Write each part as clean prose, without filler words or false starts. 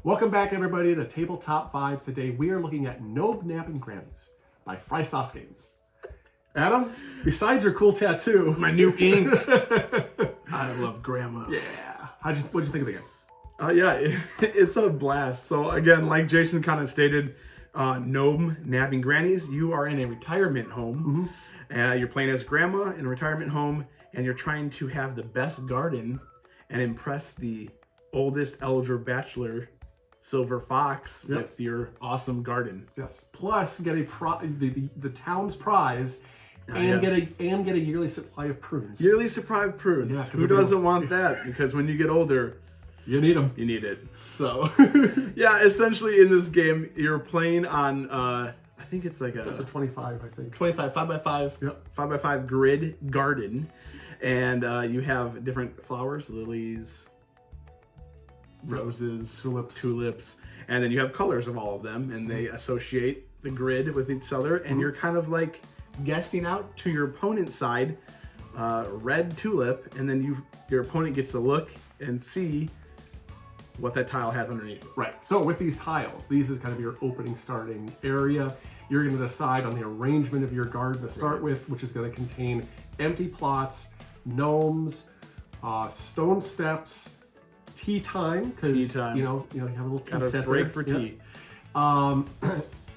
Welcome back, everybody, to Tabletop Vibes. Today we are looking at Gnome Nabbing Grannies by Fry Sauce Games. Adam, besides your cool tattoo, my new ink. I love grandmas. Yeah. What'd you think of the game? Yeah, it's a blast. So again, like Jason kind of stated, Gnome Nabbing Grannies, you are in a retirement home. You're playing as grandma in a retirement home, and you're trying to have the best garden and impress the oldest eligible bachelor, Silver Fox, with your awesome garden. Yes. Plus, get the town's prize, and get a yearly supply of prunes. Yearly supply of prunes. Yeah, who doesn't want that? Because when you get older, you need them. You need it. So, yeah, essentially in this game, you're playing on, I think it's like That's a 25, I think. 25, 5x5, yep. 5x5 grid garden. And you have different flowers, lilies, roses, tulips. And then you have colors of all of them, and they associate the grid with each other. And you're kind of like guessing out to your opponent's side, red tulip, and then your opponent gets to look and see what that tile has underneath. Right. So with these tiles, these is kind of your opening starting area. You're going to decide on the arrangement of your garden to start with, which is going to contain empty plots, gnomes, stone steps, tea time, because you have a little tea set break there. For tea.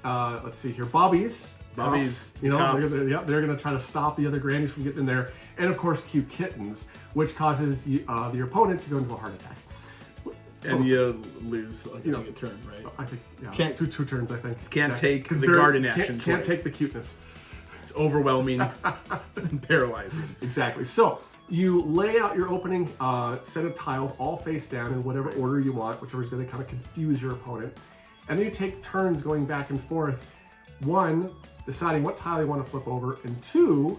Let's see here, bobbies. Bobbies, they're gonna try to stop the other grannies from getting in there, and of course cute kittens, which causes your opponent to go into a heart attack. And you lose a turn, right? I think can't two turns. I think can't take the garden action. Can't take the cuteness. It's overwhelming and paralyzing. Exactly. So you lay out your opening set of tiles all face down in whatever order you want, whichever is going to kind of confuse your opponent, and then you take turns going back and forth. One, deciding what tile you want to flip over, and two,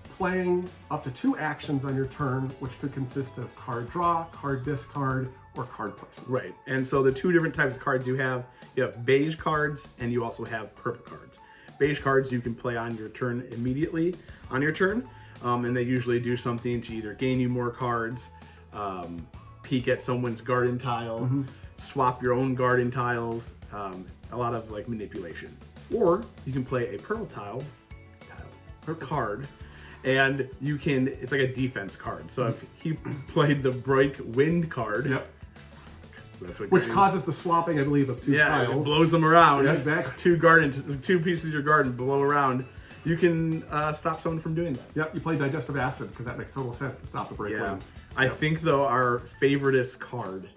playing up to 2 actions on your turn, which could consist of card draw, card discard, or card placement. Right, and so the 2 different types of cards you have beige cards, and you also have purple cards. Beige cards you can play on your turn immediately on your turn, and they usually do something to either gain you more cards, peek at someone's garden tile, swap your own garden tiles, a lot of like manipulation. Or you can play a purple card, and you can, it's like a defense card. So if he played the break wind card, that's what which causes the swapping, I believe, of 2 tiles. It blows them around. Yeah, exactly. 2 pieces of your garden blow around. You can stop someone from doing that. Yep, you play digestive acid because that makes total sense to stop the break wind. I think though our favoriteest card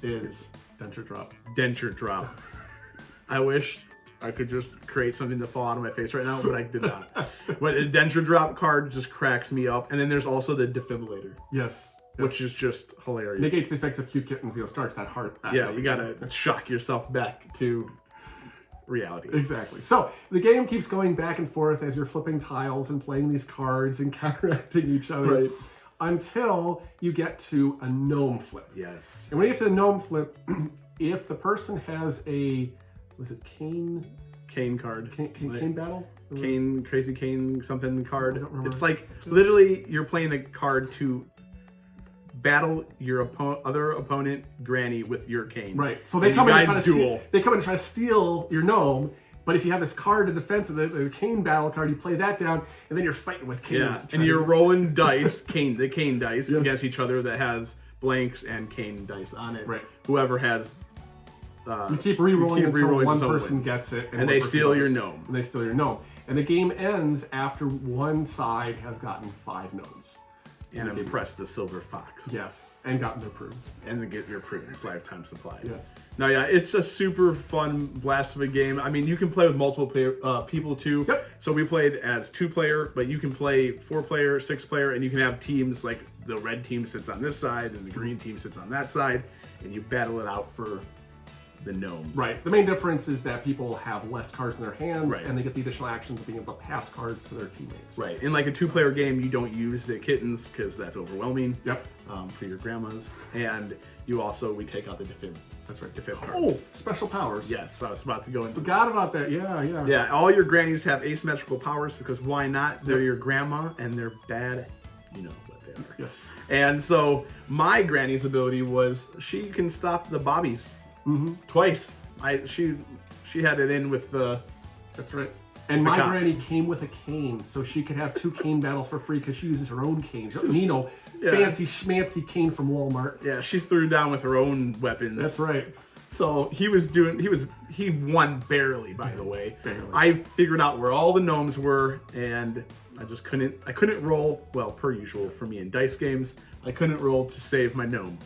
is Denture Drop. Denture Drop. I wish I could just create something to fall out of my face right now, but I did not. But a Denture Drop card just cracks me up. And then there's also the Defibrillator. Yes. Which is just hilarious. Negates the effects of cute kittens, starts that heart. Yeah, you gotta shock yourself back to reality. Exactly. So the game keeps going back and forth as you're flipping tiles and playing these cards and counteracting each other. Until you get to a gnome flip. Yes. And when you get to the gnome flip, if the person has was it cane card? Cane battle? Crazy cane something card. It's like literally you're playing a card to battle your other opponent granny with your cane. Right. So they come in and try to steal your gnome. But if you have this card in defense of the cane battle card, you play that down, and then you're fighting with canes. Yeah, and you're rolling dice, the cane dice, against each other that has blanks and cane dice on it. Right. Whoever has... you keep re-rolling until one person gets it. And they steal your gnome. And they steal your gnome. And the game ends after one side has gotten 5 gnomes. And impressed the Silver Fox. Yes, and gotten their prunes. And then get your prunes, lifetime supply. Yes. No, yeah, it's a super fun blast of a game. I mean, you can play with multiple people too. Yep. So we played as 2-player, but you can play 4-player, 6-player, and you can have teams like the red team sits on this side and the green team sits on that side, and you battle it out for the gnomes. Right. The main difference is that people have less cards in their hands, and they get the additional actions of being able to pass cards to their teammates. Right. In like a 2-player game, you don't use the kittens because that's overwhelming. Yep. For your grandmas, and we take out the defib. That's right, defib cards. Oh, special powers. Yes, I was about to go into. Forgot about that. Yeah. Yeah, all your grannies have asymmetrical powers because why not? They're your grandma and they're bad. You know what they are. Yes. And so my granny's ability was she can stop the bobbies twice. She had it in with the. That's right. And my cops. granny came with a cane, so she could have 2 cane battles for free because she uses her own cane. Fancy schmancy cane from Walmart. Yeah, she threw down with her own weapons. That's right. So he won barely, by the way. Barely. I figured out where all the gnomes were, and I couldn't roll, well, per usual for me in dice games, I couldn't roll to save my gnome.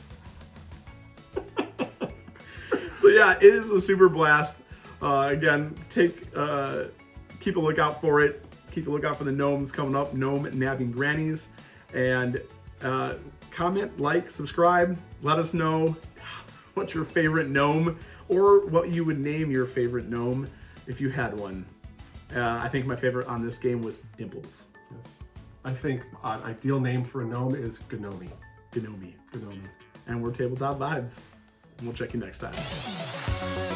So yeah, it is a super blast. Again, keep a lookout for it. Keep a lookout for the gnomes coming up, Gnome Nabbing Grannies. And comment, like, subscribe. Let us know what's your favorite gnome, or what you would name your favorite gnome if you had one. I think my favorite on this game was Dimples. Yes. I think an ideal name for a gnome is Gnome. Gnome. Gnome. And we're Tabletop Vibes. And we'll check you next time.